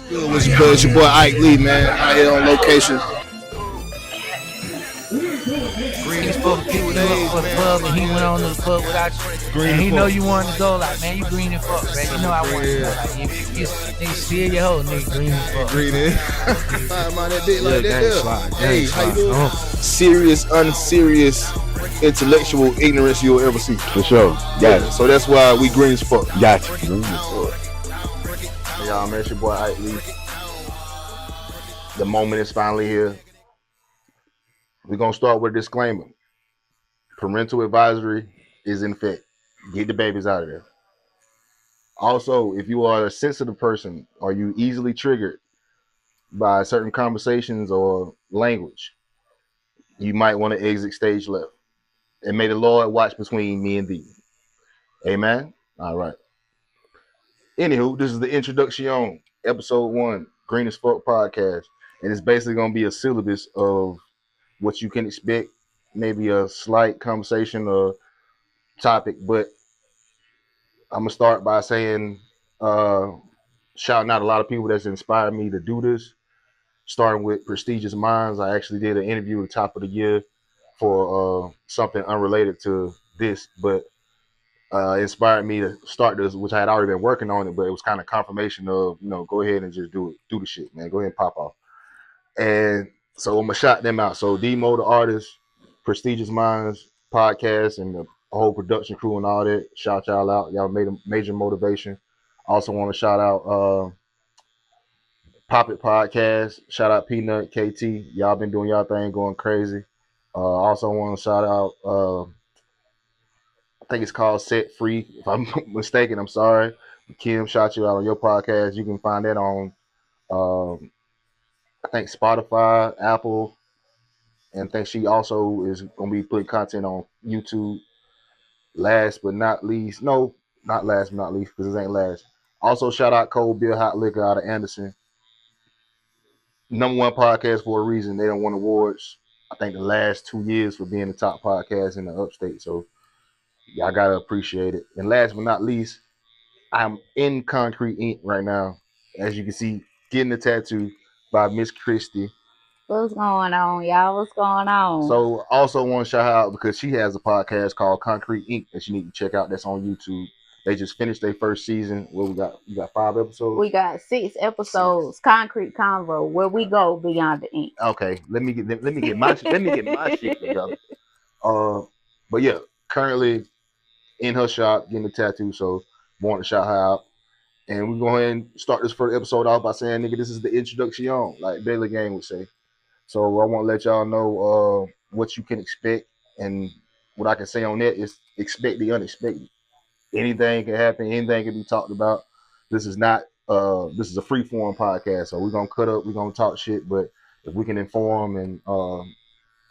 Good, what's good? It's your boy Ike Lee, man. Out here on location. Green is supposed to pick you up for the pub, and he went on to the pub without you. Green and he know you wanted to go. Like, man, you green and fuck, man. You know I wanted to go. Like, if you nigga steal your hoe, nigga, green and fuck. Green in. Mind that dick like that. Slide, Hey, how you doing? Oh. Serious, unserious, intellectual ignorance you'll ever see. For sure. Yeah. So that's why we green as fuck. Got you. Hey, y'all, man, it's your boy Ike Lee. The moment is finally here. We're going to start with a disclaimer. Parental advisory is in effect. Get the babies out of there. Also, if you are a sensitive person or you easily triggered by certain conversations or language, you might want to exit stage left. And may the Lord watch between me and thee. Amen? All right. Anywho, this is the introduction, episode 1, Green as Fuck podcast. And it's basically going to be a syllabus of what you can expect, maybe a slight conversation or topic. But I'm going to start by saying, shouting out a lot of people that's inspired me to do this, starting with Prestigious Minds. I actually did an interview at the top of the year for something unrelated to this, but inspired me to start this, which I had already been working on it, but it was kind of confirmation of, go ahead and just do the shit, man. Go ahead and pop off. And so I'm gonna shout them out. So Demo, the artist, Prestigious Minds podcast, and the whole production crew and all that. Shout y'all out. Y'all made a major motivation. Also want to shout out Pop It Podcast. Shout out Peanut, KT. Y'all been doing y'all thing, going crazy. Also want to shout out I think it's called Set Free. If I'm mistaken, I'm sorry. Kim, shout you out on your podcast. You can find that on I think Spotify, Apple, and I think she also is going to be putting content on YouTube. Last but not least, no, not last but not least, because it ain't last. Also, shout out Cold Beer Hot Liquor out of Anderson. #1 podcast for a reason. They don't win awards, I think, the last 2 years for being the top podcast in the upstate. So, y'all got to appreciate it. And last but not least, I'm in Concrete Ink right now. As you can see, getting a tattoo by Miss Christie. What's going on, y'all? What's going on? So also want to shout out because she has a podcast called Concrete Ink that you need to check out. That's on YouTube. They just finished their first season. What we got? You got 5 episodes? We got 6 episodes. 6. Concrete Convo, where we go beyond the ink. Okay, let me get my shit together. But yeah, currently in her shop getting a tattoo. So want to shout her out. And we're going to go ahead and start this first episode off by saying, nigga, this is the introduction, like Bailey Gang would say. So I want to let y'all know what you can expect, and what I can say on that is expect the unexpected. Anything can happen. Anything can be talked about. This is not. This is a free form podcast, so we're gonna cut up. We're gonna talk shit, but if we can inform and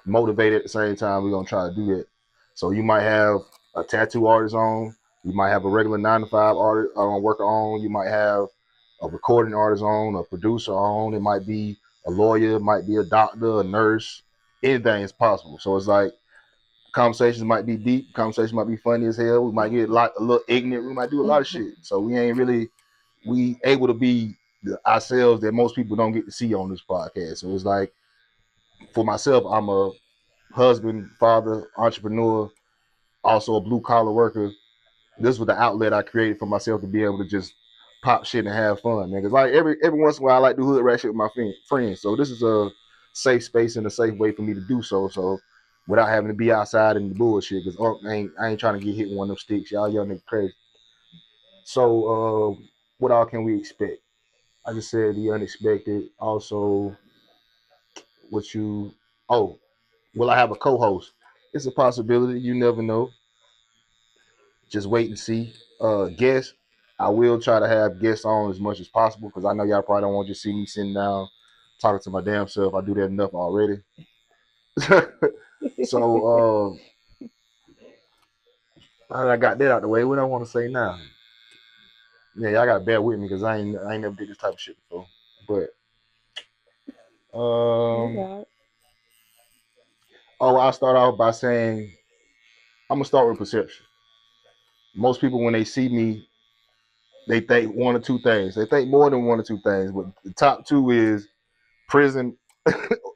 motivate at the same time, we're gonna try to do that. So you might have a tattoo artist on. You might have a regular 9-to-5 artist worker on. You might have a recording artist on, a producer on. It might be a lawyer, might be a doctor, a nurse. Anything is possible. So it's like conversations might be deep, conversations might be funny as hell. We might get a little ignorant. We might do a lot of shit. So we able to be ourselves that most people don't get to see on this podcast. So it's like, for myself, I'm a husband, father, entrepreneur, also a blue collar worker. This was the outlet I created for myself to be able to just pop shit and have fun, man. Cause like every once in a while, I like to hood rat shit with my friends. So this is a safe space and a safe way for me to do so. So without having to be outside in the bullshit, cause I ain't trying to get hit with one of them sticks. Y'all young niggas crazy. So what all can we expect? I just said the unexpected. Also, will I have a co-host? It's a possibility. You never know. Just wait and see. Guests. I will try to have guests on as much as possible because I know y'all probably don't want to just see me sitting down talking to my damn self. I do that enough already. So I got that out the way. What I want to say now? Yeah, y'all gotta bear with me because I ain't never did this type of shit before. But I'll start off by saying I'm gonna start with perception. Most people, when they see me, they think one or two things. They think more than one or two things, but the top two is prison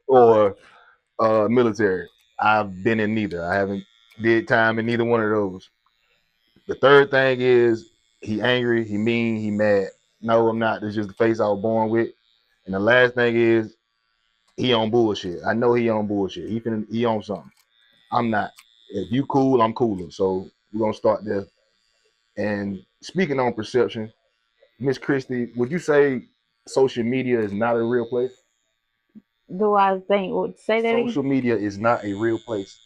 or military. I've been in neither. I haven't did time in neither one of those. The third thing is he angry, he mean, he mad. No, I'm not. It's just the face I was born with. And the last thing is he on bullshit. I know he on bullshit. He on something. I'm not. If you cool, I'm cooler. So we're gonna start there. And speaking on perception, Miss Christie, would you say social media is not a real place? Do I think? Say that again? Social media is not a real place.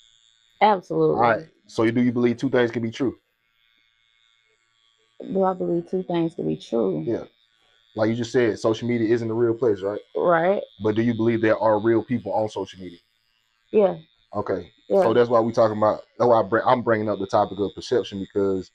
Absolutely. All right. So do you believe two things can be true? Do I believe two things to be true? Yeah. Like you just said, social media isn't a real place, right? Right. But do you believe there are real people on social media? Yeah. Okay. Yeah. So that's why we talking about. That's why I'm bringing up the topic of perception, because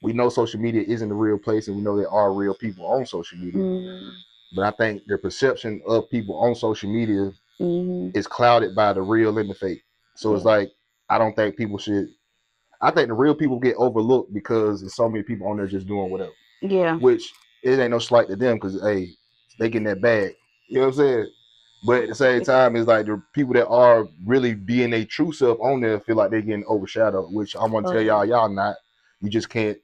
we know social media isn't a real place, and we know there are real people on social media. Mhm. But I think the perception of people on social media Mhm. is clouded by the real and the fake. So it's like, I don't think people should. I think the real people get overlooked because there's so many people on there just doing whatever. Yeah. Which it ain't no slight to them, because hey, they getting that bag. You know what I'm saying? But at the same time, it's like the people that are really being their true self on there feel like they're getting overshadowed, which I want to tell y'all not. You just can't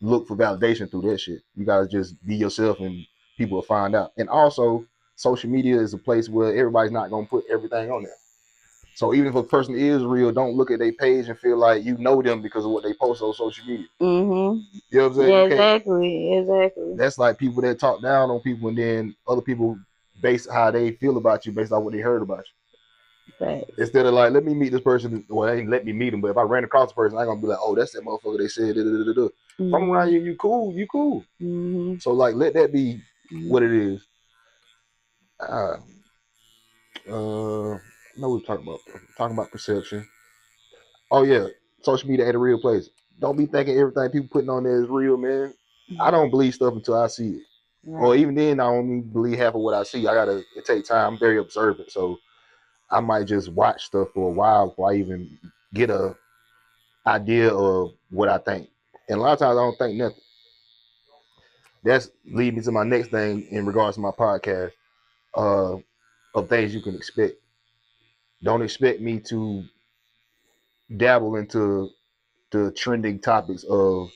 look for validation through that shit. You gotta just be yourself and people will find out. And also, social media is a place where everybody's not gonna put everything on there. So even if a person is real, don't look at their page and feel like you know them because of what they post on social media. Mhm. You know what I'm saying? Yeah, exactly. That's like people that talk down on people, and then other people base how they feel about you based on what they heard about you. Right. Instead of like, let me meet this person. Well, they ain't let me meet him, but if I ran across the person, I'm gonna be like, oh, that's that motherfucker they said. If I'm around you, you cool. Mhm. So like, let that be what it is. No, we're talking about perception. Oh yeah, social media ain't a real place. Don't be thinking everything people putting on there is real, man. I don't believe stuff until I see it. Right. Or even then, I don't even believe half of what I see. It takes time. I'm very observant, so I might just watch stuff for a while before I even get a idea of what I think. And a lot of times I don't think nothing. That's leading me to my next thing in regards to my podcast, of things you can expect. Don't expect me to dabble into the trending topics of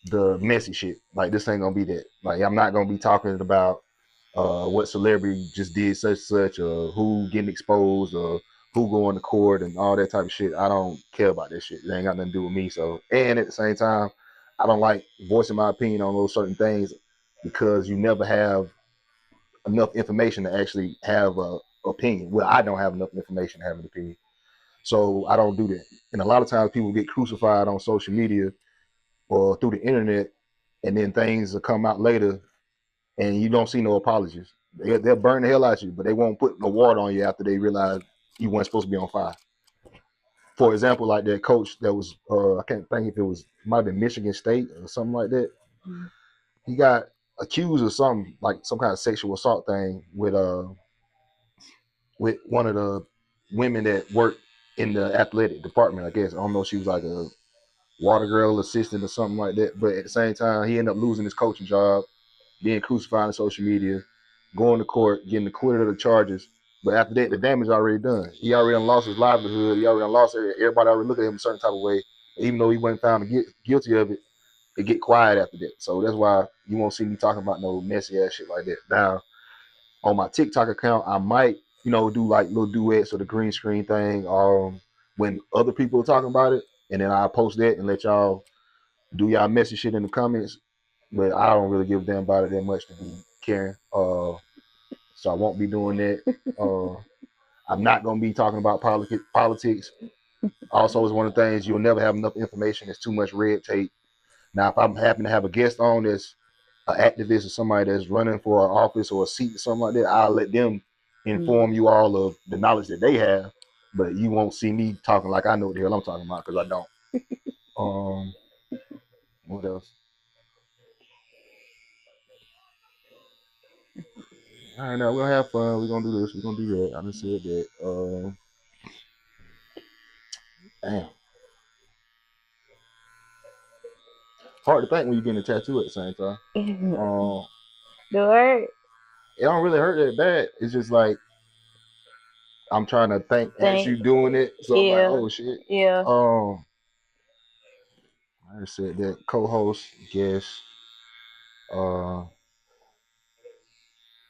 the messy shit. Like, this ain't gonna be that. Like, I'm not gonna be talking about what celebrity just did such, or who getting exposed, or who going to court and all that type of shit. I don't care about that shit. It ain't got nothing to do with me. So, and at the same time, I don't like voicing my opinion on those certain things, because you never have enough information to actually have a opinion. Well, I don't have enough information to have an opinion. So I don't do that. And a lot of times people get crucified on social media or through the internet, and then things will come out later and you don't see no apologies. They'll burn the hell out of you, but they won't put no water on you after they realize you weren't supposed to be on fire. For example, like that coach that was, I can't think if might have been Michigan State or something like that. Mm-hmm. He got accused of something, like some kind of sexual assault thing with one of the women that worked in the athletic department, I guess. I don't know if she was like a water girl assistant or something like that. But at the same time, he ended up losing his coaching job, being crucified on social media, going to court, getting acquitted of the charges. But after that, the damage already done. He already lost his livelihood. He already lost it. Everybody already look at him a certain type of way. Even though he wasn't found guilty of it, it get quiet after that. So that's why you won't see me talking about no messy ass shit like that. Now, on my TikTok account, I might, do like little duets or the green screen thing, when other people are talking about it, and then I'll post that and let y'all do y'all messy shit in the comments. But I don't really give a damn about it that much to be caring. So I won't be doing that. I'm not gonna be talking about politics. Also, is one of the things, you'll never have enough information. It's too much red tape. Now, if I'm happen to have a guest on that's an activist or somebody that's running for an office or a seat or something like that, I'll let them inform you all of the knowledge that they have. But you won't see me talking like I know what the hell I'm talking about, because I don't. What else? All right, now we're gonna have fun. We're gonna do this. We're gonna do that. I just said that. Damn. hard to think when you're getting a tattoo at the same time. Do it. It don't really hurt that bad. It's just like I'm trying to think as you doing it. So I'm like, Yeah. oh shit. Yeah. I just said that co-host, guest.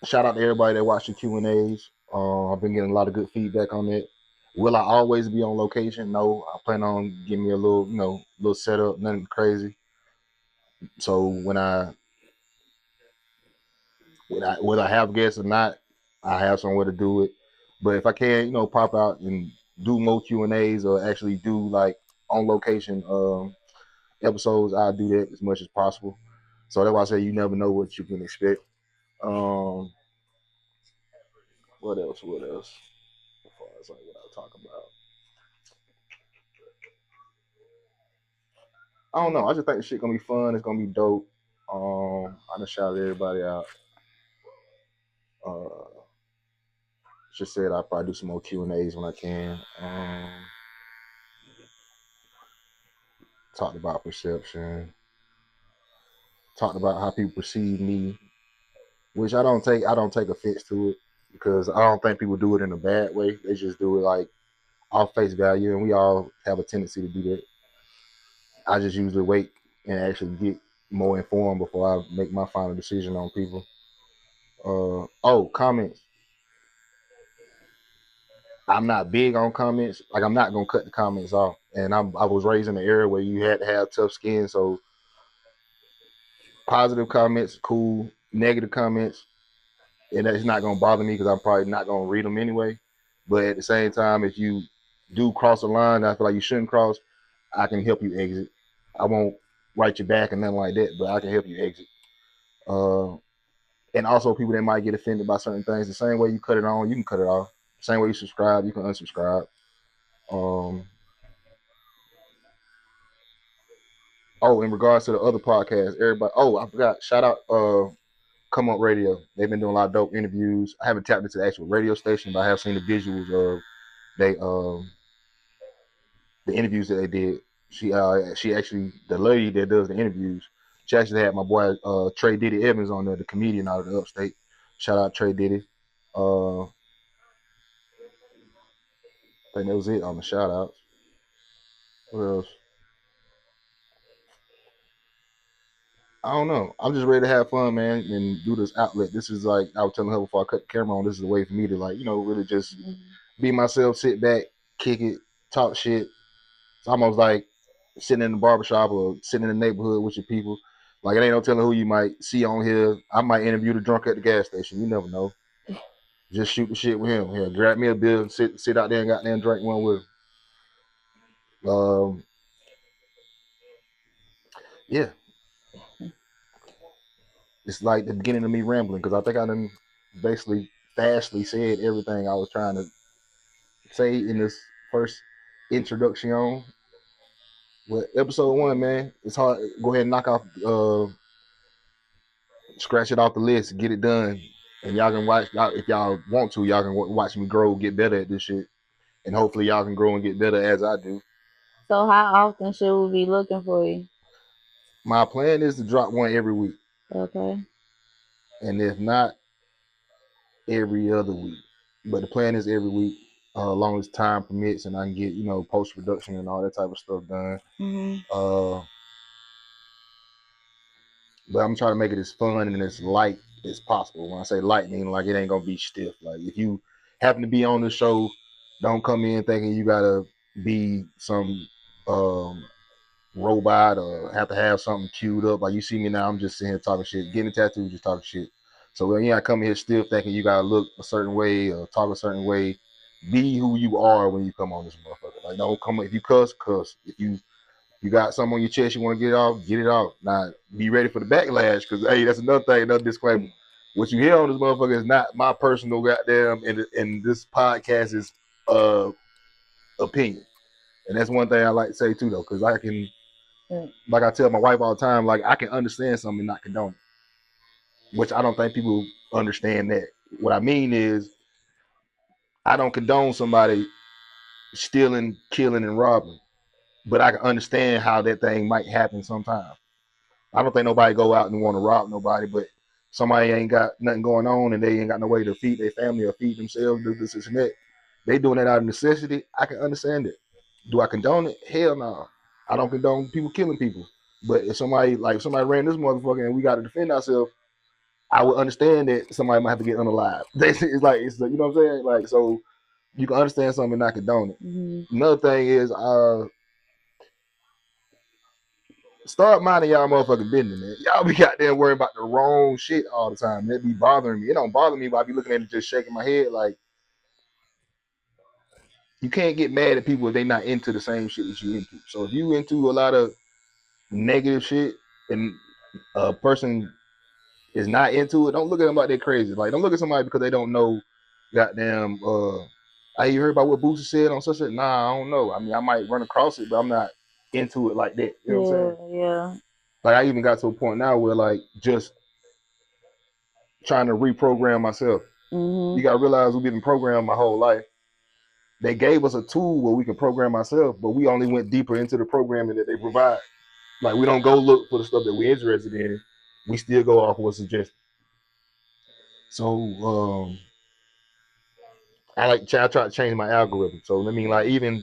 Shout out to everybody that watched the Q&As. I've been getting a lot of good feedback on it. Will I always be on location? No, I plan on giving me a little, little setup, nothing crazy. So whether I have guests or not, I have somewhere to do it. But if I can, pop out and do more Q&As or actually do like on location episodes, I'll do that as much as possible. So that's why I say you never know what you can expect. What else? As far as like what I'll talk about. I don't know. I just think the shit gonna be fun. It's gonna be dope. I just shouted everybody out. Just said I'll probably do some more Q&As when I can. Talked about perception. Talked about how people perceive me, which I don't take offense to it because I don't think people do it in a bad way. They just do it like off face value, and we all have a tendency to do that. I just usually wait and actually get more informed before I make my final decision on people. Comments. I'm not big on comments. Like I'm not gonna cut the comments off. And I was raised in an era where you had to have tough skin. So positive comments, cool. Negative comments, and that's not gonna bother me because I'm probably not gonna read them anyway. But at the same time, if you do cross a line that I feel like you shouldn't cross, I can help you exit. I won't write you back and nothing like that, but I can help you exit. And also people that might get offended by certain things, the same way you cut it on, you can cut it off. Same way you subscribe, you can unsubscribe. In regards to the other podcasts, everybody. I forgot. Shout out Come Up Radio. They've been doing a lot of dope interviews. I haven't tapped into the actual radio station, but I have seen the visuals of the interviews that they did. She actually, the lady that does the interviews, she actually had my boy Trey Diddy Evans on there, the comedian out of the upstate. Shout out Trey Diddy. I think that was it on the shout outs. What else? I don't know. I'm just ready to have fun, man, and do this outlet. This is like I was telling her before I cut the camera on. This is a way for me to really just be myself, sit back, kick it, talk shit. It's almost like sitting in the barbershop or sitting in the neighborhood with your people. Like it ain't no telling who you might see on here. I might interview the drunk at the gas station. You never know. Just shoot the shit with him. Here, grab me a beer and sit out there and goddamn drink one with him. Yeah. It's like the beginning of me rambling because I think I done basically fastly said everything I was trying to say in this first introduction. But episode 1, man, it's hard. Go ahead and knock off, scratch it off the list, get it done, and y'all can watch. If y'all want to, y'all can watch me grow, get better at this shit, and hopefully y'all can grow and get better as I do. So how often should we be looking for you? My plan is to drop one every week. Okay. And if not, every other week. But the plan is every week, as long as time permits and I can get, post production and all that type of stuff done. Mm-hmm. But I'm trying to make it as fun and as light as possible. When I say light, meaning like it ain't gonna be stiff. Like if you happen to be on the show, don't come in thinking you gotta be some robot or have to have something queued up. Like you see me now, I'm just sitting here talking shit, getting a tattoo, just talking shit. So when you come in here still thinking you gotta look a certain way or talk a certain way, be who you are when you come on this motherfucker. Like don't come if you cuss. If you got something on your chest you want to get it off. Now be ready for the backlash because hey, that's another thing, another disclaimer. What you hear on this motherfucker is not my personal goddamn and this podcast is opinion. And that's one thing I like to say too though, because I can like I tell my wife all the time, like I can understand something and not condone it. Which I don't think people understand that. What I mean is I don't condone somebody stealing, killing, and robbing. But I can understand how that thing might happen sometimes. I don't think nobody go out and want to rob nobody, but somebody ain't got nothing going on and they ain't got no way to feed their family or feed themselves, do this and that. They doing that out of necessity. I can understand it. Do I condone it? Hell no. I don't condone people killing people. But if somebody ran this motherfucker and we got to defend ourselves, I would understand that somebody might have to get unalive. It's you know what I'm saying? Like, so you can understand something and not condone it. Mm-hmm. Another thing is, start minding y'all motherfucking business, man. Y'all be goddamn worrying about the wrong shit all the time. It be bothering me. It don't bother me, but I be looking at it just shaking my head like, you can't get mad at people if they not into the same shit that you into. So if you into a lot of negative shit and a person is not into it, don't look at them like they're crazy. Like, don't look at somebody because they don't know goddamn you heard about what Boosie said on such a nah, I don't know. I mean, I might run across it, but I'm not into it like that. You know what I'm saying? Yeah. Like, I even got to a point now where like just trying to reprogram myself. Mm-hmm. You gotta realize we've been programmed my whole life. They gave us a tool where we can program ourselves, but we only went deeper into the programming that they provide. Like, we don't go look for the stuff that we're interested in. We still go off what's suggested. So I try to change my algorithm. So I mean, like, even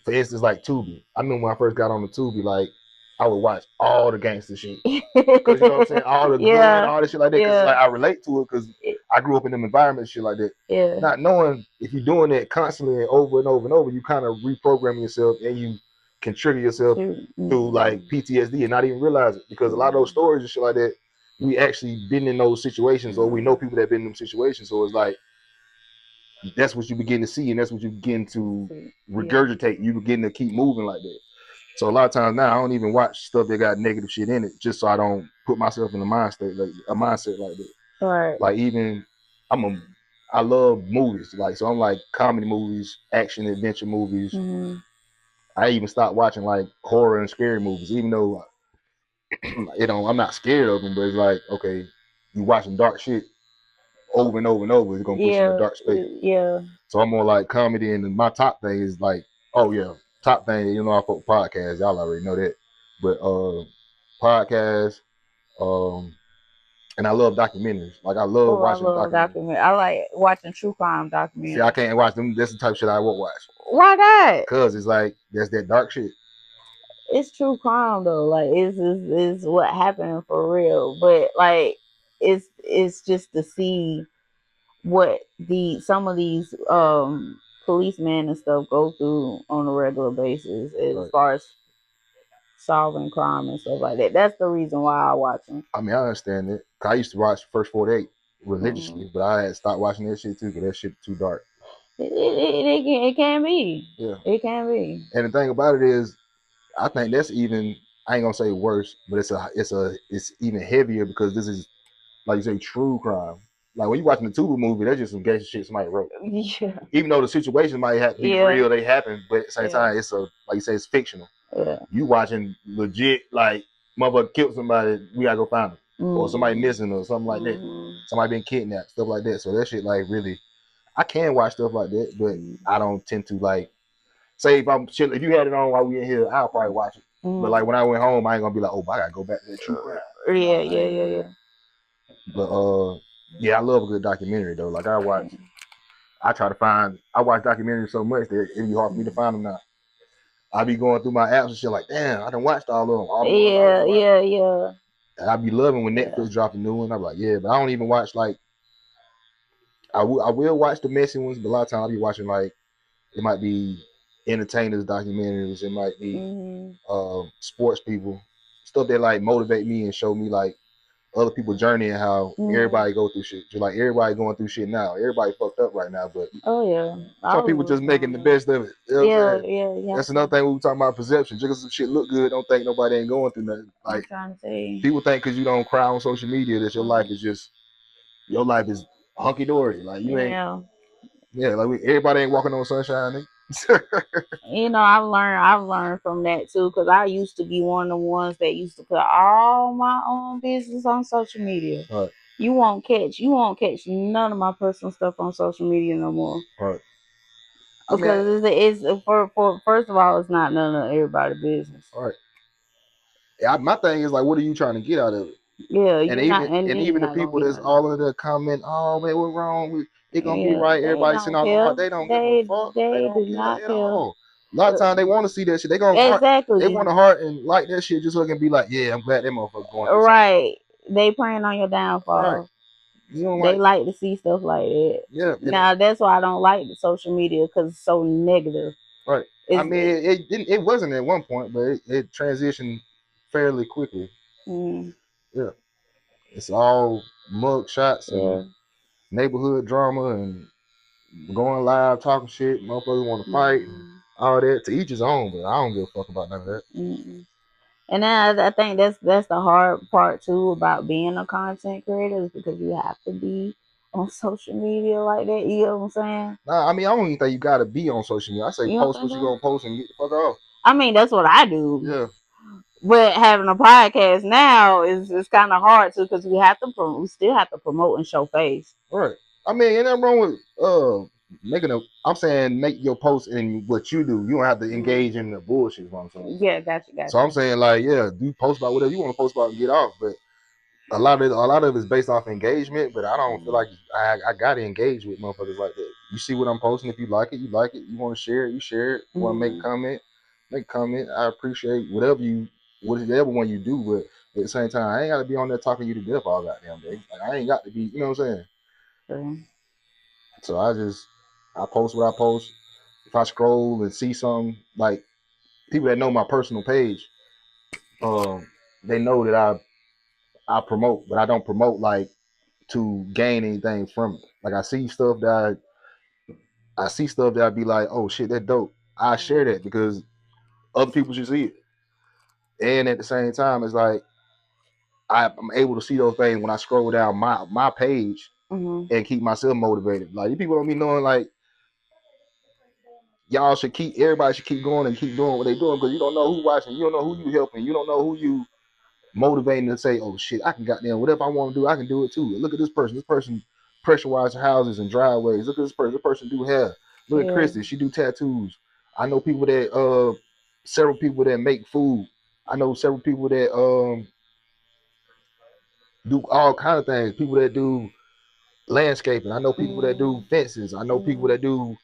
for instance, like Tubi. I remember when I first got on the Tubi, like I would watch all the gangster shit. Cause you know what I'm saying, all the gun, all this shit like that. Cause like I relate to it because I grew up in them environments, shit like that. Yeah. Not knowing if you're doing that constantly and over and over and over, you kind of reprogram yourself and you can trigger yourself through like PTSD and not even realize it. Because a lot of those stories and shit like that, we actually been in those situations or we know people that been in them situations. So it's like that's what you begin to see and that's what you begin to regurgitate. You begin to keep moving like that. So a lot of times now I don't even watch stuff that got negative shit in it, just so I don't put myself in a mindset like that. Right. Like even I love movies, like so I'm like comedy movies, action adventure movies. Mm-hmm. I even stopped watching like horror and scary movies, even though I'm not scared of them, but it's like, okay, you watching dark shit over and over and over, it's gonna push you in a dark space. Yeah. So I'm more like comedy, and my top thing is like, top thing. You know, I fuck podcasts. Y'all already know that, but podcasts, and I love documentaries. Like I love watching documentaries. I like watching true crime documentaries. See, I can't watch them. That's the type of shit I won't watch. Why not? Cause it's like that's that dark shit. It's true crime though. Like it's what happened for real. But like it's just to see what some of these policemen and stuff go through on a regular basis as far as solving crime and stuff like that. That's the reason why I watch them. I mean, I understand it. I used to watch First 48 religiously, but I had stopped watching that shit too because that shit too dark. It can be. Yeah. It can be. And the thing about it is, I think that's even, I ain't gonna say worse, but it's even heavier because this is, like you say, true crime. Like when you watching the Tuba movie, that's just some gangster shit somebody wrote. Yeah. Even though the situation might have to be real, they happen, but at the same time, it's like you say, it's fictional. Yeah. You watching legit, like motherfucker killed somebody, we gotta go find them, or somebody missing or something like that. Somebody been kidnapped, stuff like that. So that shit, like really, I can watch stuff like that, but I don't tend to like. Say if I'm chilling, if you had it on while we in here, I'll probably watch it. But like when I went home, I ain't gonna be like, oh, I gotta go back to that true crime. Yeah. But I love a good documentary though. Like I watch documentaries so much that it'd be hard for me to find them now. I be going through my apps and shit like, damn, I done watched all of them. Yeah. And I be loving when Netflix drop a new one. I'm like, yeah, but I don't even watch like. I will watch the messy ones, but a lot of times I'll be watching like it might be entertainers documentaries, it might be sports people, stuff that like motivate me and show me like other people's journey and how everybody go through shit. Just like everybody going through shit now. Everybody fucked up right now, but some people just making the best of it. You know yeah. That's another thing we were talking about, perception. Just because some shit look good, don't think nobody ain't going through nothing. Like people think because you don't cry on social media that your life is hunky dory. Like you ain't. Yeah, like everybody ain't walking on sunshine. You know, I've learned from that too, because I used to be one of the ones that used to put all my own business on social media. Right. You won't catch none of my personal stuff on social media no more. Right. Because it's for first of all, it's not none of everybody's business. Right. My thing is like, what are you trying to get out of it? Yeah, And you're not, even and and then you're even the not gonna people get that's nothing. all in the comment, oh man, what's wrong? It gonna be Yeah, right. they Everybody sitting don't all the care. heart. They don't give a fuck. They They do don't care not at care. all. A lot of times they want to see that shit. They gonna heart. They Exactly. want to heart and like that shit. Just look and be like, yeah, I'm glad that motherfucker going through something. Right. They praying on your downfall. Right. You know, They like to see stuff like that. Yeah. Now that's why I don't like the social media, because it's so negative. Right. I mean, it wasn't at one point, but it transitioned fairly quickly. Yeah. It's all mug shots and neighborhood drama and going live talking shit. Motherfuckers want to fight and all that. To each his own, but I don't give a fuck about none of that. And then I think that's the hard part too about being a content creator, is because you have to be on social media like that. You know what I'm saying? Nah, I mean, I don't even think you gotta be on social media. I say post what you gonna post and get the fuck off. I mean, that's what I do. Yeah. But having a podcast now is kind of hard too, because we still have to promote and show face. Right. I mean, ain't nothing wrong with I'm saying make your post in what you do. You don't have to engage in the bullshit. Is what I'm saying. Yeah, gotcha. So I'm saying like, yeah, do post about whatever you want to post about and get off. But a lot of it's based off engagement. But I don't feel like I gotta engage with motherfuckers like that. You see what I'm posting. If you like it, you like it. You want to share it, you share it. You want to make a comment, make a comment. I appreciate whatever one you do. But at the same time, I ain't gotta be on there talking you to death all goddamn day. Like, I ain't got to be. You know what I'm saying? So I post what I post. If I scroll and see something, like people that know my personal page, they know that I promote, but I don't promote like to gain anything from it. Like I see stuff that I'd be like, oh shit, that dope. I share that because other people should see it. And at the same time, it's like I'm able to see those things when I scroll down my page and keep myself motivated. Like you people don't be knowing like everybody should keep going and keep doing what they're doing, because you don't know who's watching, you don't know who you helping, you don't know who you motivating to say, oh shit, I can goddamn whatever I want to do, I can do it too. Look at this person. This person pressure washes houses and driveways. Look at this person. This person do hair. Look at Christy. She do tattoos. I know people that several people that make food. I know several people that do all kind of things. People that do landscaping. I know people that do fences. I know people that do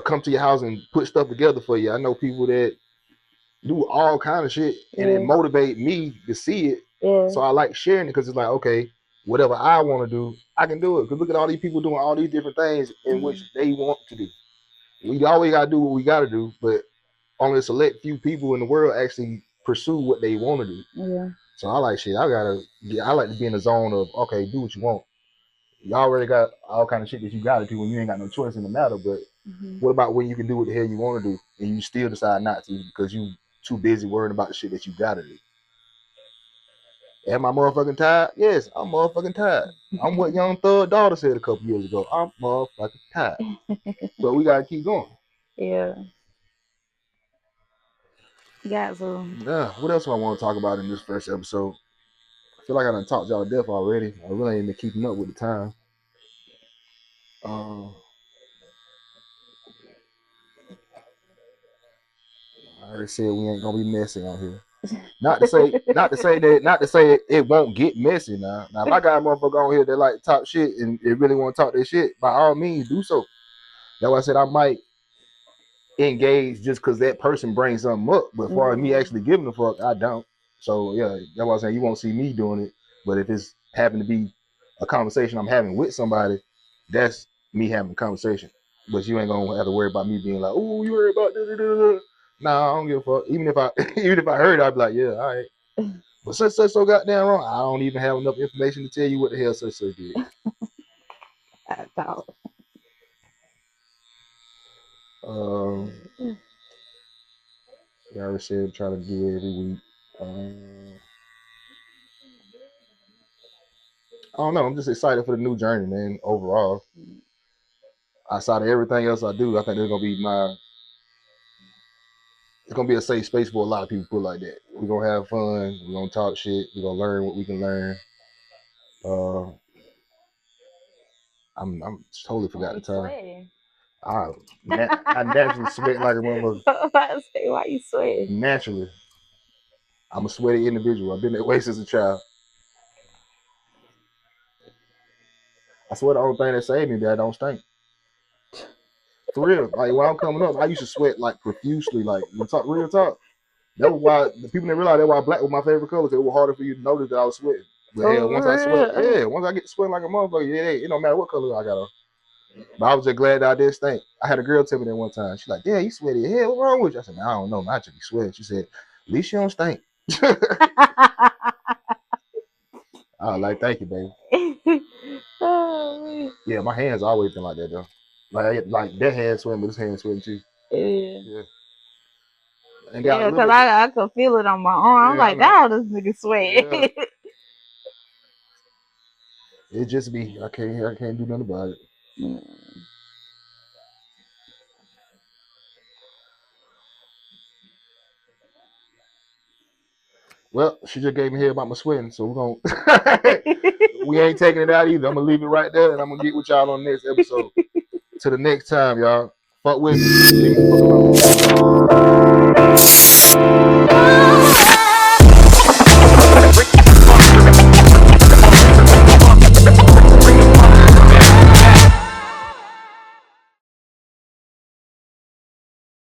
come to your house and put stuff together for you. I know people that do all kind of shit, and it motivate me to see it. So I like sharing it, because it's like, okay, whatever I want to do, I can do it. Because look at all these people doing all these different things in which they want to do. We always gotta do what we gotta do, but only a select few people in the world actually pursue what they want to do. So I like shit. I like to be in the zone of, okay, do what you want. You already got all kind of shit that you gotta do when you ain't got no choice in the matter. But what about when you can do what the hell you want to do and you still decide not to because you too busy worrying about the shit that you gotta do? Am I motherfucking tired? Yes, I'm motherfucking tired. I'm what Young Thug daughter said a couple years ago. I'm motherfucking tired. But we gotta keep going. Yeah. Got to. Yeah. What else do I want to talk about in this first episode? I feel like I done talked y'all to death already. I really ain't been keeping up with the time. I already said we ain't gonna be messy on here. Not to say it won't get messy now. Now if I got a motherfucker on here that like to talk shit and they really want to talk their shit, by all means do so. That's why I said I might engage just because that person brings something up. But as far as me actually giving a fuck, I don't. So yeah, that's why I'm saying you won't see me doing it. But if it's happen to be a conversation I'm having with somebody, that's me having a conversation. But you ain't gonna have to worry about me being like, oh, you heard about this. Nah, I don't give a fuck. Even if I heard it, I'd be like, yeah, all right. But such so goddamn wrong. I don't even have enough information to tell you what the hell such did. I thought. I already said try to do it every week. I don't know. I'm just excited for the new journey, man. Overall, outside of everything else I do, I think it's gonna be a safe space for a lot of people. Put it like that. We're gonna have fun. We're gonna talk shit. We're gonna learn what we can learn. I'm totally forgot the time. I naturally sweat like a motherfucker. I was about to say, why you sweating? Naturally. I'm a sweaty individual. I've been that way since a child. I swear the only thing that saved me is that I don't stink. For real. Like when I'm coming up, I used to sweat like profusely, like real talk. That was why the people didn't realize that why black was my favorite color, because it was harder for you to notice that I was sweating. But hell, once I sweat, once I get to sweating like a motherfucker, it don't matter what color I got on. But I was just glad that I did stink. I had a girl tell me that one time. She's like, "Yeah, you sweaty. Hell, what's wrong with you?" I said, "Man, I don't know. I just be sweating." She said, "At least you don't stink." I was like, "Thank you, baby." Oh, Yeah, my hands always been like that though. Like that hand sweating, but this hand sweating too. yeah. And Yeah, because I could feel it on my arm. I'm like, "Damn, this nigga sweating." Yeah. It just be I can't do nothing about it. Well, she just gave me head about my sweating, so we ain't taking it out either. I'm gonna leave it right there, and I'm gonna get with y'all on the next episode. Till the next time, y'all. Fuck with me. Leave me the fuck alone.